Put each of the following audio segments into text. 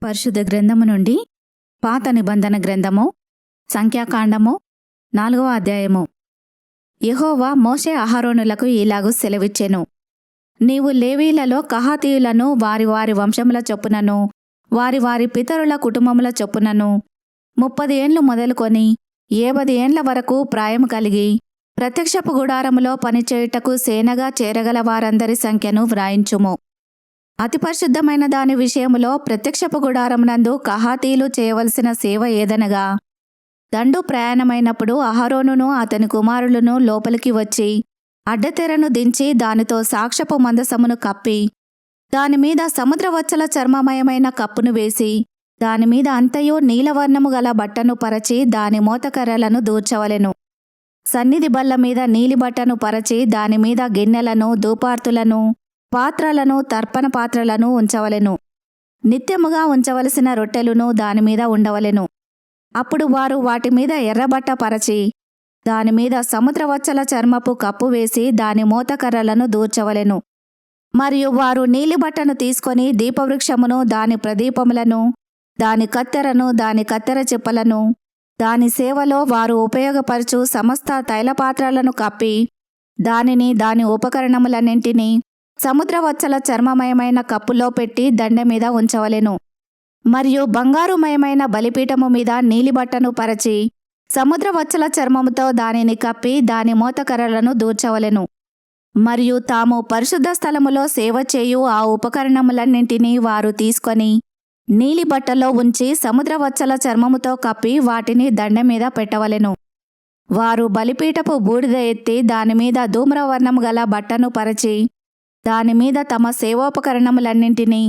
పరిశుద్ధ గ్రంథము నుండి పాత నిబంధన గ్రంథము సంఖ్యాకాండము 4వ అధ్యాయము. యెహోవా మోషే అహరోనులకు ఇలాగు సెలవిచ్చెను. నీవు లేవీలలో కహాతీయులను వారి వారి వంశముల చొప్పునను వారి వారి పితరుల కుటుంబముల చొప్పునను 30 ఏండ్లు మొదలుకొని 70 ఏండ్ల వరకు ప్రాయము కలిగి ప్రత్యక్షపు గుడారములో పనిచేయుటకు సేనగా చేరగల వారందరి సంఖ్యను వ్రాయించుము. అతి పరిశుద్ధమైన దాని విషయములో ప్రత్యక్షపు గుడారమునందు కహాతీయులు చేయవలసిన సేవ ఏదనగా, దండు ప్రయాణమైనప్పుడు అహరోనును అతని కుమారులను లోపలికి వచ్చి అడ్డతెరను దించి దానితో సాక్ష్యపు మందసమును కప్పి దానిమీద సముద్రవచ్చల చర్మమయమైన కప్పును వేసి దానిమీద అంతయు నీలవర్ణము గల బట్టను పరచి దాని మోతకర్రలను దూర్చవలెను. సన్నిధి బల్ల మీద నీలి బట్టను పరచి దానిమీద గిన్నెలను, ధూపార్తులను, పాత్రలను, తర్పణ పాత్రలను ఉంచవలెను. నిత్యముగా ఉంచవలసిన రొట్టెలును దానిమీద ఉండవలెను. అప్పుడు వారు వాటి మీద ఎర్రబట్ట పరచి దానిమీద సముద్రవచ్చల చర్మపు కప్పు వేసి దాని మోతకర్రలను దూర్చవలెను. మరియు వారు నీలిబట్టను తీసుకొని దీపవృక్షమును, దాని ప్రదీపములను, దాని కత్తెరను, దాని కత్తెర చిప్పలను, దాని సేవలో వారు ఉపయోగపరచు సమస్త తైలపాత్రలను కప్పి దానిని దాని ఉపకరణములన్నింటినీ సముద్రవచ్చల చర్మమయమైన కప్పులో పెట్టి దండె మీద ఉంచవలెను. మరియు బంగారుమయమైన బలిపీఠము మీద నీలిబట్టను పరచి సముద్రవచ్చల చర్మముతో దానిని కప్పి దాని మోతకర్రలను దూర్చవలెను. మరియు తాము పరిశుద్ధ స్థలములో సేవ చేయు ఆ ఉపకరణములన్నింటినీ వారు తీసుకొని నీలిబట్టలో ఉంచి సముద్రవచ్చల చర్మముతో కప్పి వాటిని దండె మీద పెట్టవలెను. వారు బలిపీఠపు బూడిద ఎత్తి దానిమీద ధూమ్రవర్ణము గల బట్టను పరచి దానిమీద తమ సేవోపకరణములన్నింటినీ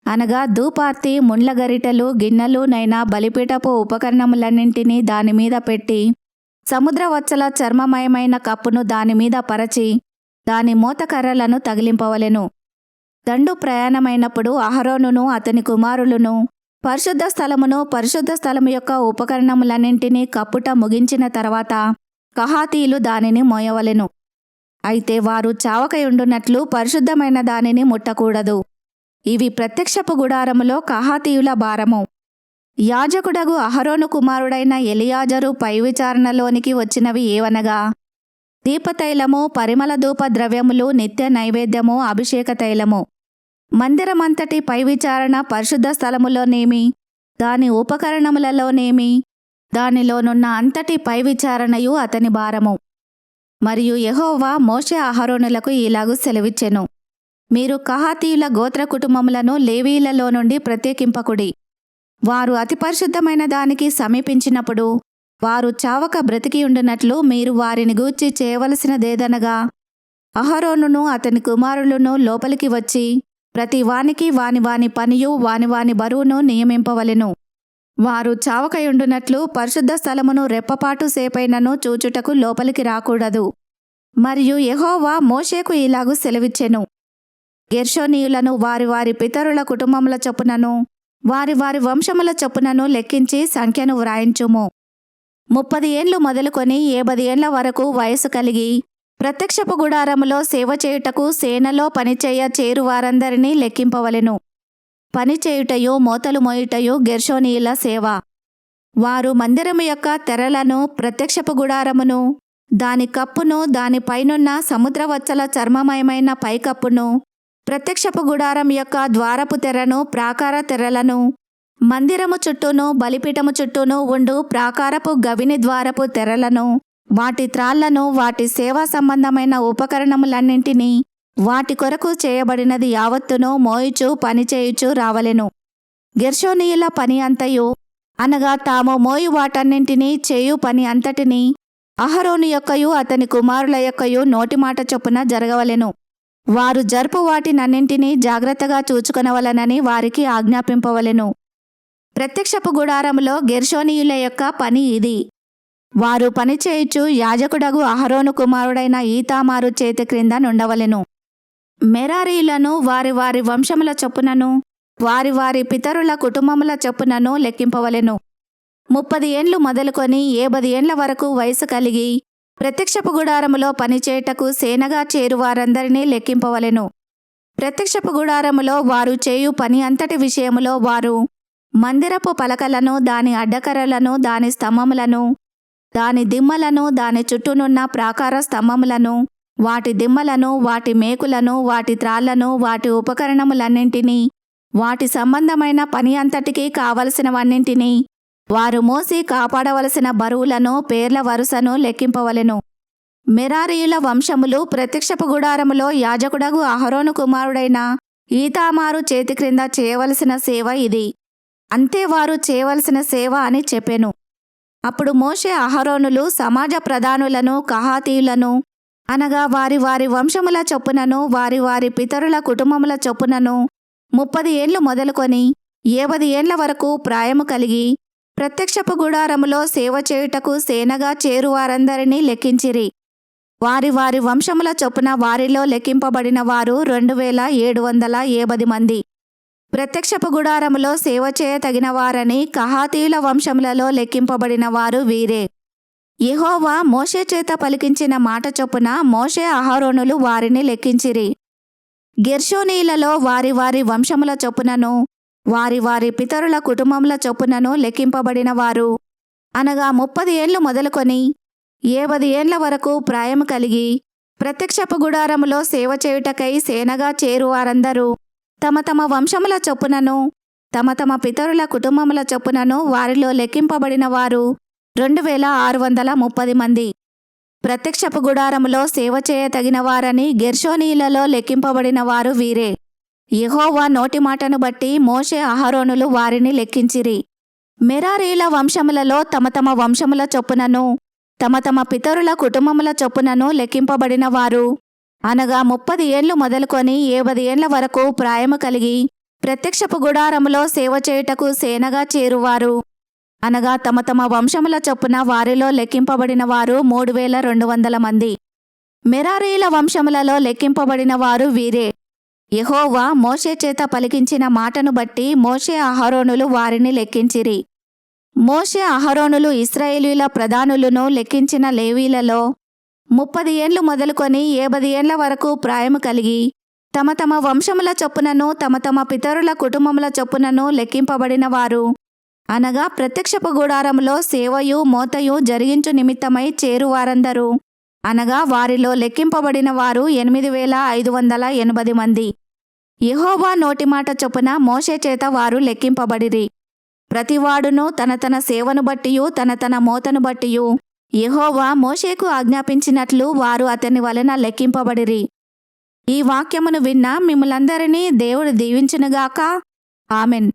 అనగా ధూపార్తి, ముండ్ల గరిటెలు, గిన్నెలు నైనా బలిపీఠపు ఉపకరణములన్నింటినీ దానిమీద పెట్టి సముద్రవచ్చల చర్మమయమైన కప్పును దానిమీద పరచి దాని మోతకర్రలను తగిలింపవలెను. దండు ప్రయాణమైనప్పుడు అహరోనును అతని కుమారులను పరిశుద్ధ స్థలమును, పరిశుద్ధ స్థలము యొక్క ఉపకరణములన్నింటినీ కప్పుట ముగించిన తర్వాత కహాతీయులు దానిని మోయవలెను. అయితే వారు చావకయుండునట్లు పరిశుద్ధమైన దానిని ముట్టకూడదు. ఇవి ప్రత్యక్షపు గుడారములో కహాతీయుల భారము. యాజకుడగు అహరోను కుమారుడైన ఎలియాజరు పై విచారణలోనికి వచ్చినవి ఏవనగా, దీపతైలము, పరిమళ ధూప ద్రవ్యములు, నిత్య నైవేద్యము, అభిషేక తైలము. మందిరమంతటి పై విచారణ పరిశుద్ధ స్థలములోనేమి దాని ఉపకరణములలోనేమి దానిలోనున్న అంతటి పై విచారణయు అతని భారము. మరియు యెహోవా మోషే అహరోనులకు ఇలాగు సెలవిచ్చెను. మీరు కహాతీయుల గోత్ర కుటుంబములను లేవీయులలో నుండి ప్రత్యేకింపకుడి. వారు అతి పరిశుద్ధమైన దానికి సమీపించినప్పుడు వారు చావక బ్రతికియుండునట్లు మీరు వారిని గూర్చి చేయవలసినదేదనగా, అహరోనును అతని కుమారులను లోపలికి వచ్చి ప్రతి వానికి వాని వాని పనియు వాని వాని బరువును నియమింపవలెను. వారు చావకయుండునట్లు పరిశుద్ధ స్థలమును రెప్పపాటు సేపైనను చూచుటకు లోపలికి రాకూడదు. మరియు యెహోవా మోషేకు ఇలాగు సెలవిచ్చెను. గెర్షోనీయులను వారి వారి పితరుల కుటుంబముల చొప్పునను వారి వారి వంశముల చొప్పునను లెక్కించి సంఖ్యను వ్రాయించుము. 30 ఏండ్లు మొదలుకొని 70 ఏండ్ల వరకు వయసు కలిగి ప్రత్యక్షపు గుడారములో సేవ చేయుటకు సేనలో పనిచేయ చేరు వారందరినీ లెక్కింపవలెను. పనిచేయుటయు మోతలు మోయుటయు గెర్షోనీయుల సేవ. వారు మందిరము యొక్క తెరలను, ప్రత్యక్షపు గుడారమును, దాని కప్పును, దానిపైనున్న సముద్రవచ్చల చర్మమయమైన పైకప్పును, ప్రత్యక్షపు గుడారం యొక్క ద్వారపు తెరను, ప్రాకార తెరలను, మందిరము చుట్టూను బలిపీఠము చుట్టూను ఉండు ప్రాకారపు గవిని ద్వారపు తెరలను, వాటి త్రాళ్లను, వాటి సేవా సంబంధమైన ఉపకరణములన్నింటినీ వాటి కొరకు చేయబడినది యావత్తును మోయుచు పనిచేయుచు రావలెను. గెర్షోనీయుల పని అంతయు అనగా తాము మోయు వాటన్నింటినీ చేయు పని అంతటినీ అహరోను యొక్కయు అతని కుమారుల యొక్కయు నోటిమాట చొప్పున జరగవలెను. వారు జరుపు వాటినన్నింటినీ జాగ్రత్తగా చూచుకొనవలనని వారికి ఆజ్ఞాపింపవలెను. ప్రత్యక్షపు గుడారములో గెర్షోనీయుల యొక్క పని ఇది. వారు పనిచేయుచు యాజకుడగు అహరోను కుమారుడైన ఈతామారు చేతి క్రింద నుండవలెను. మెరారీయులను వారి వారి వంశముల చొప్పునను వారి వారి పితరుల కుటుంబముల చొప్పునను లెక్కింపవలెను. 30 ఏండ్లు మొదలుకొని 70 ఏండ్ల వరకు వయసు కలిగి ప్రత్యక్షపు గుడారములో పనిచేయుటకు సేనగా చేరు వారందరినీ లెక్కింపవలెను. ప్రత్యక్షపు గుడారములో వారు చేయు పని అంతటి విషయములో వారు మందిరపు పలకలను, దాని అడ్డకర్రలను, దాని స్తంభములను, దాని దిమ్మలను, దాని చుట్టూనున్న ప్రాకార స్తంభములను, వాటి దిమ్మలను, వాటి మేకులను, వాటి త్రాళ్లను, వాటి ఉపకరణములన్నింటినీ, వాటి సంబంధమైన పని అంతటికీ కావలసినవన్నింటినీ, వారు మోసి కాపాడవలసిన బరువులను, పేర్ల వరుసను లెక్కింపవలెను. మెరారీయుల వంశములు ప్రత్యక్షపు గుడారములో యాజకుడగు అహరోను కుమారుడైన ఈతామారు చేతి క్రింద చేయవలసిన సేవ ఇది. అంతే వారు చేయవలసిన సేవ అని చెప్పెను. అప్పుడు మోషే అహరోనులు సమాజ ప్రధానులను, కహాతీయులను, అనగా వారి వారి వంశముల చొప్పునను, వారి వారి పితరుల కుటుంబముల చొప్పునను 30 ఏండ్లు మొదలుకొని 70 ఏండ్ల వరకు ప్రాయము కలిగి ప్రత్యక్షపు గుడారములో సేవ చేయుటకు సేనగా చేరువారందరినీ లెక్కించిరి. వారి వారి వంశముల చొప్పున వారిలో లెక్కింపబడిన వారు 2780 మంది. ప్రత్యక్షపు గుడారములో సేవ చేయతగిన వారని కహాతీయుల వంశములలో లెక్కింపబడిన వారు వీరే. యెహోవా మోషే చేత పలికించిన మాట చొప్పున మోషే అహరోనులు వారిని లెక్కించిరి. గెర్షోనీయులలో వారి వారి వంశముల చొప్పునను, వారి వారి పితరుల కుటుంబముల చొప్పునను లెక్కింపబడిన వారు, అనగా 30 ఏండ్లు మొదలుకొని 70 ఏండ్ల వరకు ప్రాయము కలిగి ప్రత్యక్షపు గుడారములో సేవ చేయుటకై సేనగా చేరువారందరూ తమ తమ వంశముల చొప్పునను, తమ తమ పితరుల కుటుంబముల చొప్పునను వారిలో లెక్కింపబడిన వారు 2630 మంది. ప్రత్యక్షపు గుడారములో సేవ చేయతగిన వారని గెర్షోనీయులలో లెక్కింపబడిన వారు వీరే. యెహోవా నోటి మాటను బట్టి మోషే అహరోనులు వారిని లెక్కించిరి. మెరారీయుల వంశములలో తమ తమ వంశముల చొప్పునను, తమ తమ పితరుల కుటుంబముల చొప్పునను లెక్కింపబడిన వారు, అనగా 30 ఏండ్లు మొదలుకొని 70 ఏండ్ల వరకు ప్రాయము కలిగి ప్రత్యక్షపు గుడారములో సేవ చేయుటకు సేనగా చేరువారు, అనగా తమ తమ వంశముల చొప్పున వారిలో లెక్కింపబడిన వారు 3200 మంది. మెరారీయుల వంశములలో లెక్కింపబడిన వారు వీరే. యెహోవా మోషే చేత పలికించిన మాటను బట్టి మోషే అహరోనులు వారిని లెక్కించిరి. మోషే అహరోనులు ఇశ్రాయేలీయుల ప్రధానులను లెక్కించిన లేవీలలో 30 ఏండ్లు మొదలుకొని 70 ఏండ్ల వరకు ప్రాయము కలిగి తమ తమ వంశముల చొప్పునను, తమ తమ పితరుల కుటుంబముల చొప్పునను లెక్కింపబడిన వారు, అనగా ప్రత్యక్షపు గుడారములో సేవయు మోతయు జరిగించు నిమిత్తమై చేరువారందరూ, అనగా వారిలో లెక్కింపబడిన వారు 8580 మంది. యెహోవా నోటి మాట చొప్పున మోషే చేత వారు లెక్కింపబడిరి. ప్రతివాడును తన తన సేవను బట్టియు తన తన మోతను బట్టియు యెహోవా మోషేకు ఆజ్ఞాపించినట్లు వారు అతని వలన లెక్కింపబడిరి. ఈ వాక్యమును విన్న మిమ్ములందరినీ దేవుడు దీవించునుగాక. ఆమెన్.